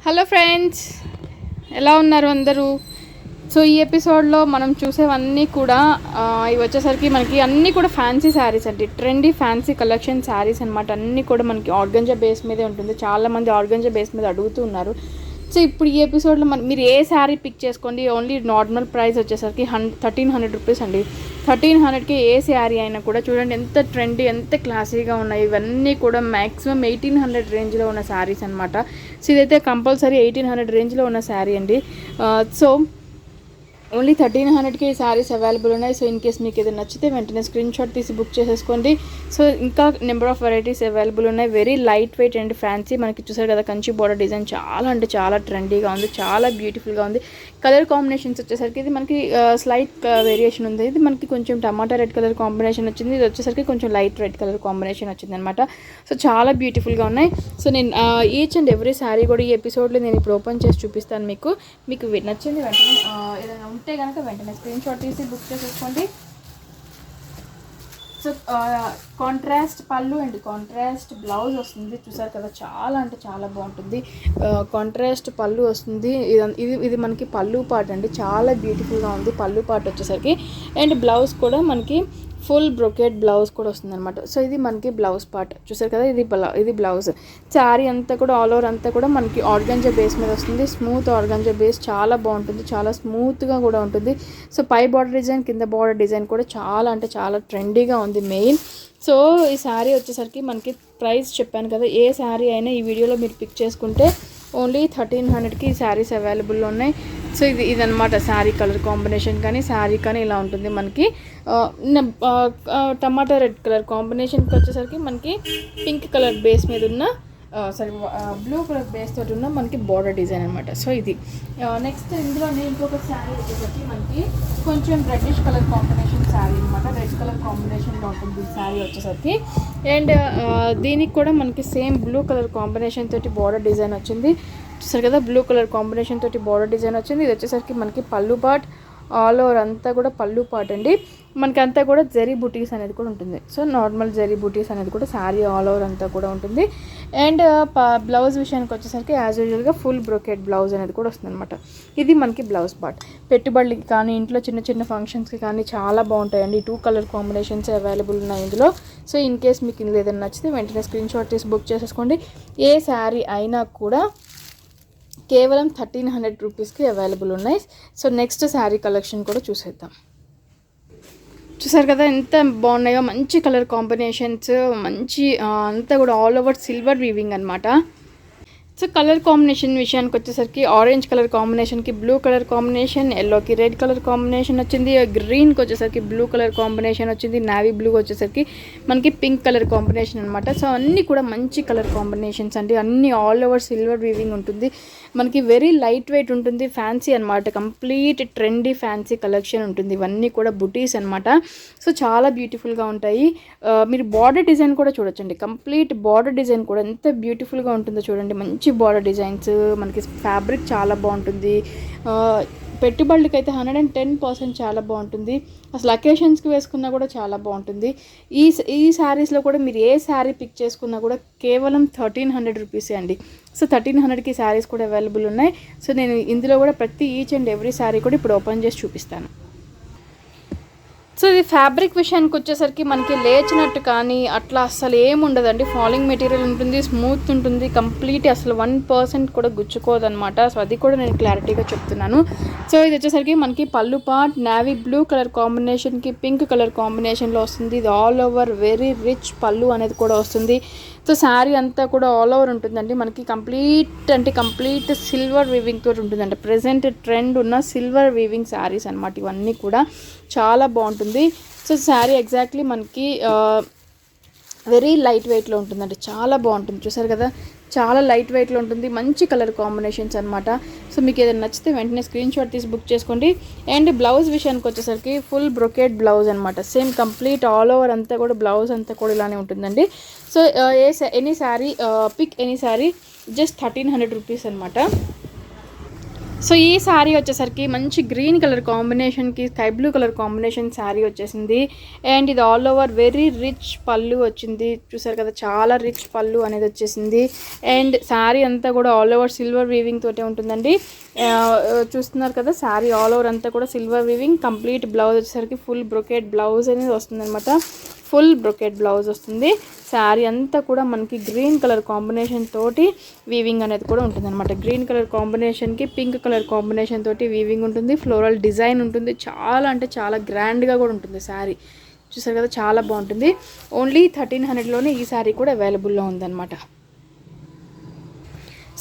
Hello friends, ఎలా ఉన్నారు అందరూ? సో ఈ ఎపిసోడ్లో మనం చూసేవన్నీ కూడా ఇవి వచ్చేసరికి మనకి అన్నీ కూడా ఫ్యాన్సీ శారీస్ అండి. ట్రెండీ ఫ్యాన్సీ కలెక్షన్ శారీస్ అనమాట. అన్నీ కూడా మనకి ఆర్గంజా బేస్ మీదే ఉంటుంది. చాలామంది ఆర్గంజా బేస్ మీద అడుగుతూ ఉన్నారు. సో ఇప్పుడు ఈ ఎపిసోడ్లో మీరు ఏ శారీ పిక్ చేసుకోండి, ఓన్లీ నార్మల్ ప్రైస్ వచ్చేసరికి 1300 రూపీస్ అండి. 1300కి ఏ శారీ అయినా కూడా చూడండి ఎంత ట్రెండీ, ఎంత క్లాసీగా ఉన్నాయి. ఇవన్నీ కూడా మ్యాక్సిమం 1800 రేంజ్లో ఉన్న శారీస్ అనమాట. సో ఇదైతే కంపల్సరీ 1800 రేంజ్లో ఉన్న శారీ అండి. సో ఓన్లీ 1300కి ఈ శారీస్ అవైలబుల్ ఉన్నాయి. సో ఇన్ కేస్ మీకు ఏదైనా నచ్చితే వెంటనే స్క్రీన్ షాట్ తీసి బుక్ చేసేసుకోండి. సో ఇంకా నెంబర్ ఆఫ్ వెరైటీస్ అవైలబుల్ ఉన్నాయి. Very light weight and fancy. మనకి చూసారు కదా కంచి బోర్డర్ డిజైన్ చాలా అంటే చాలా ట్రెండీగా ఉంది, చాలా బ్యూటిఫుల్గా ఉంది. కలర్ కాంబినేషన్స్ వచ్చేసరికి ఇది మనకి స్లైట్ వేరియేషన్ ఉంది. ఇది మనకి కొంచెం టమాటా రెడ్ కలర్ కాంబినేషన్ వచ్చింది. ఇది వచ్చేసరికి కొంచెం లైట్ రెడ్ కలర్ కాంబినేషన్ వచ్చింది అనమాట. సో చాలా బ్యూటిఫుల్గా ఉన్నాయి. సో నేను ఈచ్ అండ్ ఎవ్రీ శారీ కూడా ఈ ఎపిసోడ్లో నేను ఇప్పుడు ఓపెన్ చేసి చూపిస్తాను. మీకు నచ్చింది వెంటనే ఏదైనా ఉంటే కనుక వెంటనే స్క్రీన్ షాట్ తీసి బుక్ చేసేసుకోండి. సో కాంట్రాస్ట్ పళ్ళు అండ్ కాంట్రాస్ట్ బ్లౌజ్ వస్తుంది. చూసారు కదా చాలా అంటే చాలా బాగుంటుంది. కాంట్రాస్ట్ పళ్ళు వస్తుంది. ఇది మనకి పళ్ళు పార్ట్ అండి. చాలా బ్యూటిఫుల్గా ఉంది పళ్ళు పార్ట్ వచ్చేసరికి. అండ్ బ్లౌజ్ కూడా మనకి ఫుల్ బ్రొకెట్ బ్లౌజ్ కూడా వస్తుంది అనమాట. సో ఇది మనకి బ్లౌజ్ పార్ట్ చూసారు కదా. ఇది బ్లౌజ్. శారీ అంతా కూడా ఆల్ ఓవర్ అంతా కూడా మనకి ఆర్గంజా బేస్ మీద వస్తుంది. స్మూత్ ఆర్గంజా బేస్ చాలా బాగుంటుంది, చాలా స్మూత్గా కూడా ఉంటుంది. సో పై బార్డర్ డిజైన్, కింద బార్డర్ డిజైన్ కూడా చాలా అంటే చాలా ట్రెండీగా ఉంది మెయిన్. సో ఈ శారీ వచ్చేసరికి మనకి ప్రైస్ చెప్పాను కదా. ఏ శారీ అయినా ఈ వీడియోలో మీరు పిక్ చేసుకుంటే ఓన్లీ 1300కి ఈ శారీస్ అవైలబుల్లో ఉన్నాయి. సో ఇదనమాట శారీ కలర్ కాంబినేషన్. కానీ శారీ కానీ ఇలా ఉంటుంది మనకి. టమాటా రెడ్ కలర్ కాంబినేషన్కి వచ్చేసరికి మనకి పింక్ కలర్ బేస్ మీద ఉన్న బ్లూ కలర్ బేస్ తోటి ఉన్న మనకి బార్డర్ డిజైన్ అనమాట. సో ఇది నెక్స్ట్ ఇందులోనే ఇంకొక శారీ వచ్చేసరికి మనకి కొంచెం రెడ్డిష్ కలర్ కాంబినేషన్ శారీ అనమాట. రెడ్ కలర్ కాంబినేషన్లో ఉంటుంది శారీ వచ్చేసరికి. అండ్ దీనికి కూడా మనకి సేమ్ బ్లూ కలర్ కాంబినేషన్ తోటి బార్డర్ డిజైన్ వచ్చింది. చూసారు కదా బ్లూ కలర్ కాంబినేషన్ తోటి బార్డర్ డిజైన్ వచ్చింది. ఇది వచ్చేసరికి మనకి పళ్ళు పార్ట్, ఆల్ ఓవర్ అంతా కూడా పళ్ళు పార్ట్ అండి. మనకి అంతా కూడా జరీ బుటీస్ అనేది కూడా ఉంటుంది. సో నార్మల్ జరీ బుటీస్ అనేది కూడా శారీ ఆల్ ఓవర్ అంతా కూడా ఉంటుంది. అండ్ బ్లౌజ్ విషయానికి వచ్చేసరికి యాజ్ యూజువల్గా ఫుల్ బ్రోకెట్ బ్లౌజ్ అనేది కూడా వస్తుంది అనమాట. ఇది మనకి బ్లౌజ్ పార్ట్. పెట్టుబడులకి కానీ ఇంట్లో చిన్న చిన్న ఫంక్షన్స్కి కానీ చాలా బాగుంటాయండి. 2 కలర్ కాంబినేషన్స్ అవైలబుల్ ఉన్నాయి ఇందులో. సో ఇన్ కేస్ మీకు ఇందులో ఏదైనా నచ్చితే వెంటనే స్క్రీన్ షాట్ తీసి బుక్ చేసేసుకోండి. ఏ శారీ అయినా కూడా కేవలం 1300 రూపీస్కి అవైలబుల్ ఉన్నాయి. సో నెక్స్ట్ శారీ కలెక్షన్ కూడా చూసేద్దాం. చూసారు కదా ఎంత బాగున్నాయో, మంచి కలర్ కాంబినేషన్స్, మంచి అంతా కూడా ఆల్ ఓవర్ సిల్వర్ వీవింగ్ అనమాట. సో కలర్ కాంబినేషన్ విషయానికి వచ్చేసరికి ఆరెంజ్ కలర్ కాంబినేషన్కి బ్లూ కలర్ కాంబినేషన్, ఎల్లోకి రెడ్ కలర్ కాంబినేషన్ వచ్చింది, గ్రీన్కి వచ్చేసరికి బ్లూ కలర్ కాంబినేషన్ వచ్చింది, నావీ బ్లూ వచ్చేసరికి మనకి పింక్ కలర్ కాంబినేషన్ అనమాట. సో అన్నీ కూడా మంచి కలర్ కాంబినేషన్స్ అండి. అన్నీ ఆల్ ఓవర్ సిల్వర్ వీవింగ్ ఉంటుంది మనకి. వెరీ లైట్ వెయిట్ ఉంటుంది, ఫ్యాన్సీ అనమాట. కంప్లీట్ ట్రెండీ ఫ్యాన్సీ కలెక్షన్ ఉంటుంది. ఇవన్నీ కూడా బుటీస్ అనమాట. సో చాలా బ్యూటిఫుల్గా ఉంటాయి. మీరు బార్డర్ డిజైన్ కూడా చూడొచ్చండి. కంప్లీట్ బార్డర్ డిజైన్ కూడా ఎంత బ్యూటిఫుల్గా ఉంటుందో చూడండి. మంచి బార్డర్ డిజైన్స్, మనకి ఫ్యాబ్రిక్ చాలా బాగుంటుంది. పెట్టుబడులకి అయితే 110% చాలా బాగుంటుంది. అసలు అకేషన్స్కి వేసుకున్నా కూడా చాలా బాగుంటుంది. ఈ శారీస్లో కూడా మీరు ఏ శారీ పిక్ చేసుకున్నా కూడా కేవలం 1300 రూపీసే అండి. సో 1300కి శారీస్ కూడా అవైలబుల్ ఉన్నాయి. సో నేను ఇందులో కూడా ప్రతి ఈచ్ అండ్ ఎవ్రీ శారీ కూడా ఇప్పుడు ఓపెన్ చేసి చూపిస్తాను. సో ఇది ఫ్యాబ్రిక్ విషయానికి వచ్చేసరికి మనకి లేచినట్టు కానీ అట్లా అసలు ఏమి ఉండదండి. ఫాలింగ్ మెటీరియల్ ఉంటుంది, స్మూత్ ఉంటుంది, కంప్లీట్ అసలు 1% కూడా గుచ్చుకోదనమాట. సో అది కూడా నేను క్లారిటీగా చెప్తున్నాను. సో ఇది వచ్చేసరికి మనకి పళ్ళు పార్ట్ నావీ బ్లూ కలర్ కాంబినేషన్కి పింక్ కలర్ కాంబినేషన్లో వస్తుంది. ఇది ఆల్ ఓవర్ వెరీ రిచ్ పళ్ళు అనేది కూడా వస్తుంది. సో శారీ అంతా కూడా ఆల్ ఓవర్ ఉంటుందండి. మనకి కంప్లీట్ సిల్వర్ వీవింగ్ తోటి ఉంటుందండి. ప్రజెంట్ ట్రెండ్ ఉన్న సిల్వర్ వీవింగ్ శారీస్ అనమాట ఇవన్నీ కూడా. చాలా బాగుంటుంది. సో శారీ ఎగ్జాక్ట్లీ మనకి వెరీ లైట్ వెయిట్లో ఉంటుందండి. చాలా బాగుంటుంది. చూసారు కదా చాలా లైట్ వెయిట్లో ఉంటుంది. మంచి కలర్ కాంబినేషన్స్ అనమాట. సో మీకు ఏదైనా నచ్చితే వెంటనే స్క్రీన్ షాట్ తీసి బుక్ చేసుకోండి. అండ్ బ్లౌజ్ విషయానికి వచ్చేసరికి ఫుల్ బ్రొకెట్ బ్లౌజ్ అనమాట. సేమ్ కంప్లీట్ ఆల్ ఓవర్ అంతా కూడా బ్లౌజ్ అంతా కూడా ఇలానే ఉంటుందండి. So any sari pick any sari just 1300 rupees అనమాట. సో ఈ శారీ వచ్చేసరికి మంచి గ్రీన్ కలర్ కాంబినేషన్కి sky blue colour combination sari వచ్చేసింది. అండ్ ఇది ఆల్ ఓవర్ వెరీ రిచ్ పళ్ళు వచ్చింది. చూసారు కదా, చాలా రిచ్ పళ్ళు అనేది వచ్చేసింది. అండ్ శారీ అంతా కూడా ఆల్ ఓవర్ సిల్వర్ వీవింగ్ తోటే ఉంటుందండి. చూస్తున్నారు కదా, శారీ ఆల్ ఓవర్ అంతా కూడా సిల్వర్ వీవింగ్. కంప్లీట్ బ్లౌజ్ వచ్చేసరికి ఫుల్ బ్రొకెట్ బ్లౌజ్ అనేది వస్తుంది అనమాట. ఫుల్ బ్రొకెట్ బ్లౌజ్ వస్తుంది. శారీ అంతా కూడా మనకి గ్రీన్ కలర్ కాంబినేషన్ తోటి వీవింగ్ అనేది కూడా ఉంటుంది అనమాట. గ్రీన్ కలర్ కాంబినేషన్కి పింక్ కలర్ కాంబినేషన్ తోటి వీవింగ్ ఉంటుంది. ఫ్లోరల్ డిజైన్ ఉంటుంది. చాలా అంటే చాలా గ్రాండ్గా కూడా ఉంటుంది శారీ. చూసారు కదా, చాలా బాగుంటుంది. ఓన్లీ 1300లోనే ఈ శారీ కూడా అవైలబుల్లో ఉందన్నమాట.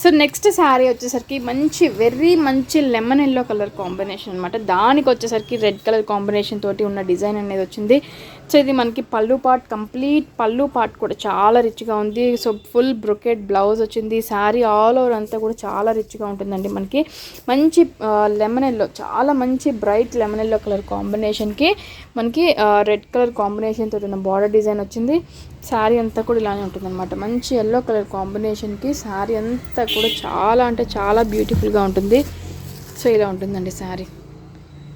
సో నెక్స్ట్ శారీ వచ్చేసరికి మంచి లెమన్ ఎల్లో కలర్ కాంబినేషన్ అనమాట. దానికి వచ్చేసరికి రెడ్ కలర్ కాంబినేషన్ తోటి ఉన్న డిజైన్ అనేది వచ్చింది. సో ఇది మనకి పళ్ళు పార్ట్, కంప్లీట్ పళ్ళు పార్ట్ కూడా చాలా రిచ్గా ఉంది. సో ఫుల్ బ్రొకెట్ బ్లౌజ్ వచ్చింది. శారీ ఆల్ ఓవర్ అంతా కూడా చాలా రిచ్గా ఉంటుందండి. మనకి మంచి లెమన్ ఎల్లో, చాలా మంచి బ్రైట్ లెమన్ ఎల్లో కలర్ కాంబినేషన్కి మనకి రెడ్ కలర్ కాంబినేషన్ తోటి ఉన్న బార్డర్ డిజైన్ వచ్చింది. శారీ అంతా కూడా ఇలానే ఉంటుందన్నమాట. మంచి ఎల్లో కలర్ కాంబినేషన్కి శారీ అంతా కూడా చాలా అంటే చాలా బ్యూటిఫుల్గా ఉంటుంది. సో ఇలా ఉంటుందండి శారీ.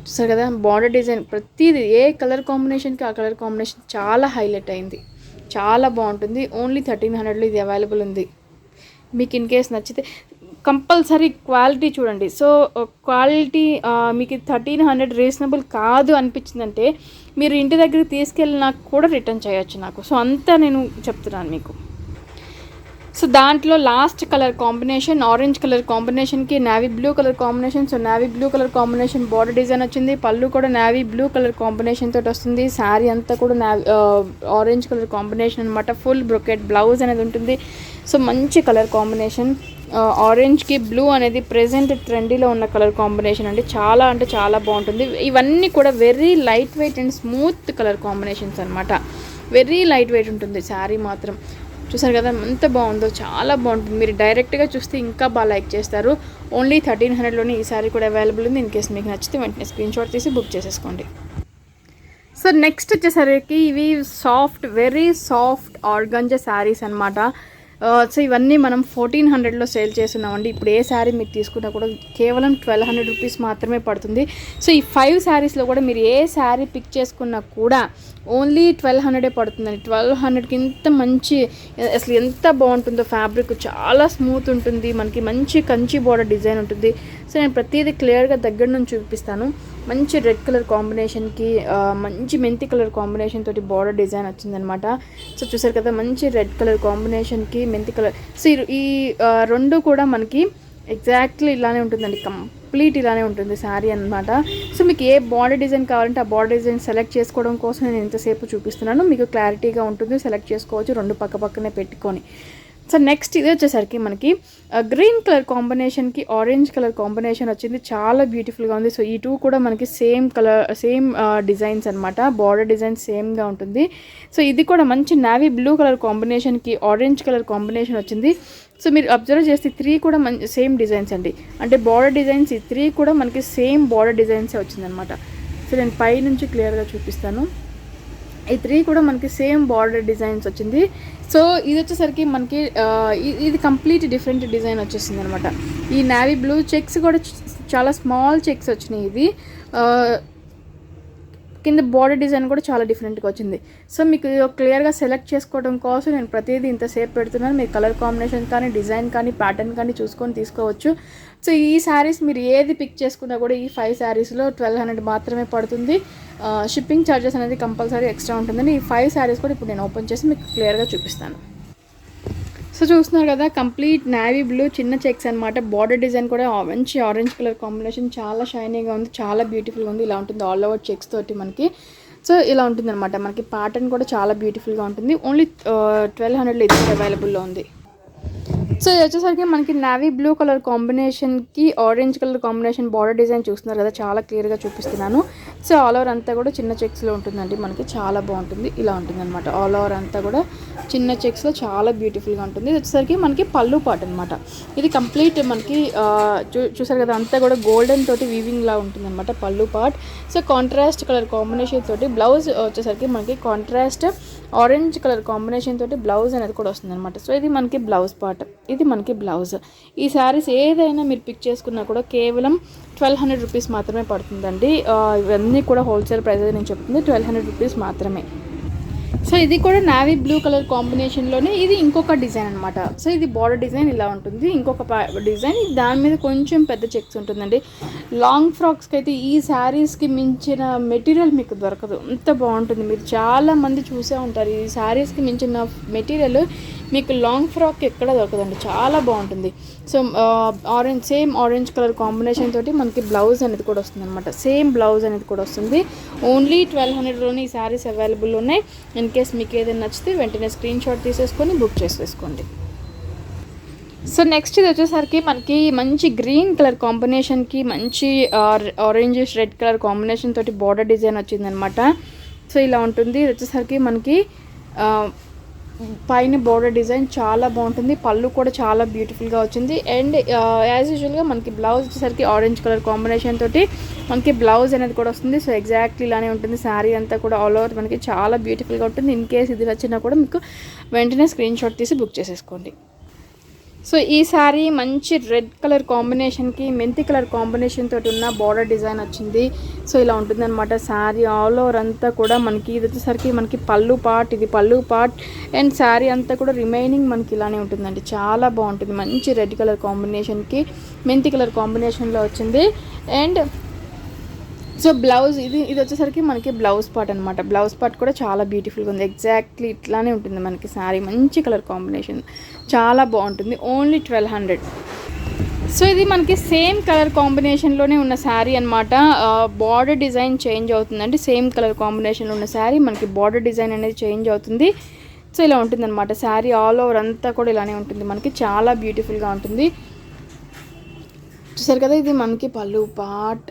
చూసారు కదా, బార్డర్ డిజైన్ ప్రతిదీ ఏ కలర్ కాంబినేషన్కి ఆ కలర్ కాంబినేషన్ చాలా హైలైట్ అయింది. చాలా బాగుంటుంది. ఓన్లీ 1300లో ఇది అవైలబుల్ ఉంది. మీకు ఇన్ కేస్ నచ్చితే కంపల్సరీ క్వాలిటీ చూడండి. సో క్వాలిటీ మీకు 1300 రీజనబుల్ కాదు అనిపించిందంటే మీరు ఇంటి దగ్గరికి తీసుకెళ్ళినా కూడా రిటర్న్ చేయొచ్చు నాకు. సో అంతా నేను చెప్తున్నాను మీకు. సో దాంట్లో last colour combination orange colour కాంబినేషన్కి navy blue colour combination. So navy blue colour combination border design వచ్చింది. పళ్ళు కూడా నేవీ బ్లూ కలర్ కాంబినేషన్ తోటి వస్తుంది. శారీ అంతా కూడా ఆరెంజ్ కలర్ కాంబినేషన్ అనమాట. ఫుల్ బ్రొకెట్ బ్లౌజ్ అనేది ఉంటుంది. సో మంచి కలర్ కాంబినేషన్. ఆరెంజ్కి బ్లూ అనేది ప్రెజెంట్ ట్రెండీలో ఉన్న కలర్ కాంబినేషన్ అండి. చాలా అంటే చాలా బాగుంటుంది. ఇవన్నీ కూడా very light weight and smooth colour combinations అనమాట. వెరీ లైట్ వెయిట్ ఉంటుంది శారీ మాత్రం. చూసారు కదా ఎంత బాగుందో, చాలా బాగుంటుంది. మీరు డైరెక్ట్గా చూస్తే ఇంకా బాగా లైక్ చేస్తారు. ఓన్లీ 1300లోనే ఈ శారీ కూడా అవైలబుల్ ఉంది. ఇన్ కేస్ మీకు నచ్చితే వెంటనే స్క్రీన్ షాట్ తీసి బుక్ చేసేసుకోండి. సో నెక్స్ట్ వచ్చేసరికి ఇవి వెరీ సాఫ్ట్ ఆర్గంజా శారీస్ అనమాట. సో ఇవన్నీ మనం 1400లో సేల్ చేస్తున్నామండి. ఇప్పుడు ఏ శారీ మీరు తీసుకున్నా కూడా కేవలం 1200 రూపీస్ మాత్రమే పడుతుంది. సో ఈ 5 శారీస్లో కూడా మీరు ఏ శారీ పిక్ చేసుకున్నా కూడా ఓన్లీ 1200 పడుతుందండి. 1200కి ఇంత మంచి, అసలు ఎంత బాగుంటుందో. ఫ్యాబ్రిక్ చాలా స్మూత్ ఉంటుంది. మనకి మంచి కంచి బోర్డర్ డిజైన్ ఉంటుంది. సో నేను ప్రతిదీ క్లియర్గా దగ్గర నుంచి చూపిస్తాను. మంచి రెడ్ కలర్ కాంబినేషన్కి మంచి మెంతి కలర్ కాంబినేషన్ తోటి బార్డర్ డిజైన్ వచ్చిందనమాట. సో చూసారు కదా, మంచి రెడ్ కలర్ కాంబినేషన్కి మెంతి కలర్. సో ఈ రెండు కూడా మనకి ఎగ్జాక్ట్లీ ఇలానే ఉంటుందండి. కంప్లీట్ ఇలానే ఉంటుంది శారీ అనమాట. సో మీకు ఏ బార్డర్ డిజైన్ కావాలంటే ఆ బార్డర్ డిజైన్ సెలెక్ట్ చేసుకోవడం కోసం నేను ఇంతసేపు చూపిస్తున్నాను. మీకు క్లారిటీగా ఉంటుంది, సెలెక్ట్ చేసుకోవచ్చు రెండు పక్క పక్కనే పెట్టుకొని. సో నెక్స్ట్ ఇది వచ్చేసరికి మనకి గ్రీన్ కలర్ కాంబినేషన్కి ఆరెంజ్ కలర్ కాంబినేషన్ వచ్చింది. చాలా బ్యూటిఫుల్గా ఉంది. సో ఈ టూ కూడా మనకి సేమ్ డిజైన్స్ అనమాట. బార్డర్ డిజైన్ సేమ్గా ఉంటుంది. సో ఇది కూడా మంచి నేవీ బ్లూ కలర్ కాంబినేషన్కి ఆరెంజ్ కలర్ కాంబినేషన్ వచ్చింది. సో మీరు అబ్జర్వ్ చేస్తే 3 కూడా సేమ్ డిజైన్స్ అండి. అంటే బార్డర్ డిజైన్స్ ఈ 3 కూడా మనకి సేమ్ బార్డర్ డిజైన్సే వచ్చిందనమాట. సో నేను పై నుంచి క్లియర్గా చూపిస్తాను. ఈ 3 కూడా మనకి సేమ్ బార్డర్ డిజైన్స్ వచ్చింది. సో ఇది వచ్చేసరికి మనకి ఇది కంప్లీట్ డిఫరెంట్ డిజైన్ వచ్చేసింది అనమాట. ఈ నేవీ బ్లూ చెక్స్ కూడా చాలా స్మాల్ చెక్స్ వచ్చినాయి. ఇది కింద బార్డర్ డిజైన్ కూడా చాలా డిఫరెంట్గా వచ్చింది. సో మీకు క్లియర్గా సెలెక్ట్ చేసుకోవడం కోసం నేను ప్రతిదీ ఇంతసేపు పెడుతున్నాను. మీరు కలర్ కాంబినేషన్ కానీ డిజైన్ కానీ ప్యాటర్న్ కానీ చూసుకొని తీసుకోవచ్చు. సో ఈ శారీస్ మీరు ఏది పిక్ చేసుకున్నా కూడా ఈ 5 శారీస్లో 1200 మాత్రమే పడుతుంది. షిప్పింగ్ ఛార్జెస్ అనేది కంపల్సరీ ఎక్స్ట్రా ఉంటుందండి. ఈ 5 శారీస్ కూడా ఇప్పుడు నేను ఓపెన్ చేసి మీకు క్లియర్గా చూపిస్తాను. సో చూస్తున్నారు కదా, కంప్లీట్ నేవీ బ్లూ చిన్న చెక్స్ అనమాట. బార్డర్ డిజైన్ కూడా మంచి ఆరెంజ్ కలర్ కాంబినేషన్, చాలా షైనీగా ఉంది, చాలా బ్యూటిఫుల్గా ఉంది. ఇలా ఉంటుంది ఆల్ ఓవర్ చెక్స్ తోటి మనకి. సో ఇలా ఉంటుంది అనమాట. మనకి ప్యాటర్న్ కూడా చాలా బ్యూటిఫుల్గా ఉంటుంది. ఓన్లీ 1200లో ఇది అవైలబుల్లో ఉంది. సో ఇది వచ్చేసరికి మనకి నేవీ బ్లూ కలర్ కాంబినేషన్కి orange colour combination border design చూస్తున్నారు కదా, చాలా క్లియర్గా చూపిస్తున్నాను. సో ఆల్ ఓవర్ అంతా కూడా చిన్న చెక్స్లో ఉంటుందండి. మనకి చాలా బాగుంటుంది. ఇలా ఉంటుంది అనమాట. ఆల్ ఓవర్ అంతా కూడా చిన్న చెక్స్లో చాలా బ్యూటిఫుల్గా ఉంటుంది. ఇది వచ్చేసరికి మనకి పళ్ళు పార్ట్ అనమాట. ఇది కంప్లీట్ మనకి చూసారు కదా, అంతా కూడా గోల్డెన్ తోటి వీవింగ్ లా ఉంటుంది అనమాట పళ్ళు part. So contrast colour combination తోటి బ్లౌజ్ వచ్చేసరికి మనకి కాంట్రాస్ట్ ఆరెంజ్ కలర్ కాంబినేషన్ తోటి బ్లౌజ్ అనేది కూడా వస్తుంది అనమాట. సో ఇది మనకి బ్లౌజ్ పార్ట్, ఇది మనకి బ్లౌజ్. ఈ శారీస్ ఏదైనా మీరు పిక్ చేసుకున్నా కూడా కేవలం 1200 రూపీస్ మాత్రమే పడుతుందండి. ఇవన్నీ కూడా హోల్సేల్ ప్రైస్ నేను చెప్తుంది 1200 రూపీస్ మాత్రమే. సో ఇది కూడా నావీ బ్లూ కలర్ కాంబినేషన్లోనే ఇది ఇంకొక డిజైన్ అనమాట. సో ఇది బార్డర్ డిజైన్ ఇలా ఉంటుంది, ఇంకొక డిజైన్ దాని మీద కొంచెం పెద్ద చెక్స్ ఉంటుందండి. లాంగ్ ఫ్రాక్స్కి అయితే ఈ శారీస్కి మించిన మెటీరియల్ మీకు దొరకదు, అంత బాగుంటుంది. మీరు చాలామంది చూసే ఉంటారు, ఈ శారీస్కి మించిన మెటీరియల్ మీకు లాంగ్ ఫ్రాక్ ఎక్కడ దొరకదండి, చాలా బాగుంటుంది. So same orange colour combination తోటి మనకి బ్లౌజ్ అనేది కూడా వస్తుంది అనమాట. సేమ్ బ్లౌజ్ అనేది కూడా వస్తుంది. ఓన్లీ 1200లోనే ఈ శారీస్ అవైలబుల్ ఉన్నాయి. ఇన్ కేస్ మీకు ఏదైనా నచ్చితే వెంటనే స్క్రీన్ షాట్ తీసేసుకొని బుక్ చేసేసుకోండి. సో నెక్స్ట్ ఇది వచ్చేసరికి మనకి మంచి గ్రీన్ కలర్ కాంబినేషన్కి మంచి ఆరెంజిష్ రెడ్ కలర్ కాంబినేషన్ తోటి బార్డర్ డిజైన్ వచ్చిందనమాట. సో ఇలా ఉంటుంది. ఇది వచ్చేసరికి మనకి పైన బోర్డర్ డిజైన్ చాలా బాగుంటుంది, పళ్ళు కూడా చాలా బ్యూటిఫుల్గా వచ్చింది. అండ్ యాజ్ యూజువల్గా మనకి బ్లౌజ్ వచ్చేసరికి ఆరెంజ్ కలర్ కాంబినేషన్ తోటి మనకి బ్లౌజ్ అనేది కూడా వస్తుంది. సో ఎగ్జాక్ట్లీ ఇలానే ఉంటుంది. శారీ అంతా కూడా ఆల్ ఓవర్ మనకి చాలా బ్యూటిఫుల్గా ఉంటుంది. ఇన్ కేస్ ఇది నచ్చినా కూడా మీకు వెంటనే స్క్రీన్ షాట్ తీసి బుక్ చేసేసుకోండి. సో ఈ శారీ మంచి రెడ్ కలర్ కాంబినేషన్కి మెంతి కలర్ కాంబినేషన్ తోటి ఉన్న బార్డర్ డిజైన్ వచ్చింది. సో ఇలా ఉంటుందన్నమాట శారీ ఆల్ ఓవర్ అంతా కూడా. మనకి ఇది వచ్చేసరికి మనకి పళ్ళు పార్ట్, ఇది పళ్ళు పార్ట్. అండ్ శారీ అంతా కూడా రిమైనింగ్ మనకి ఇలానే ఉంటుందండి, చాలా బాగుంటుంది. మంచి రెడ్ కలర్ కాంబినేషన్కి మెంతి కలర్ కాంబినేషన్లో వచ్చింది. అండ్ సో బ్లౌజ్ ఇది వచ్చేసరికి మనకి బ్లౌజ్ పార్ట్ అనమాట. బ్లౌజ్ పార్ట్ కూడా చాలా బ్యూటిఫుల్గా ఉంది, ఎగ్జాక్ట్లీ ఇట్లానే ఉంటుంది మనకి శారీ. మంచి కలర్ కాంబినేషన్, చాలా బాగుంటుంది. ఓన్లీ 1200. సో ఇది మనకి సేమ్ కలర్ కాంబినేషన్లోనే ఉన్న శారీ అనమాట. బార్డర్ డిజైన్ చేంజ్ అవుతుందండి. సేమ్ కలర్ కాంబినేషన్లో ఉన్న శారీ మనకి బార్డర్ డిజైన్ అనేది చేంజ్ అవుతుంది. సో ఇలా ఉంటుంది అనమాట. శారీ ఆల్ ఓవర్ అంతా కూడా ఇలానే ఉంటుంది మనకి, చాలా బ్యూటిఫుల్గా ఉంటుంది. చూసారు కదా, ఇది మనకి పళ్ళు పార్ట్,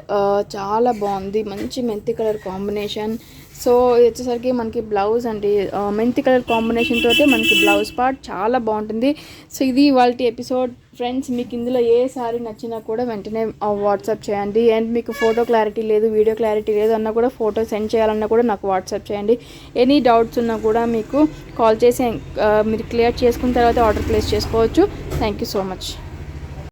చాలా బాగుంది. మంచి మెంతి కలర్ కాంబినేషన్. సో ఇది వచ్చేసరికి మనకి బ్లౌజ్ అండి, మెంతి కలర్ కాంబినేషన్ తోటే మనకి బ్లౌజ్ పార్ట్, చాలా బాగుంటుంది. సో ఇది ఇవాళ ఎపిసోడ్ ఫ్రెండ్స్. మీకు ఇందులో ఏ సారీ నచ్చినా కూడా వెంటనే వాట్సాప్ చేయండి. అండ్ మీకు ఫోటో క్లారిటీ లేదు, వీడియో క్లారిటీ లేదు అన్నా కూడా ఫోటో సెండ్ చేయాలన్నా కూడా నాకు వాట్సాప్ చేయండి. ఎనీ డౌట్స్ ఉన్నా కూడా మీకు కాల్ చేసి మీరు క్లియర్ చేసుకున్న తర్వాత ఆర్డర్ ప్లేస్ చేసుకోవచ్చు. Thank you so much.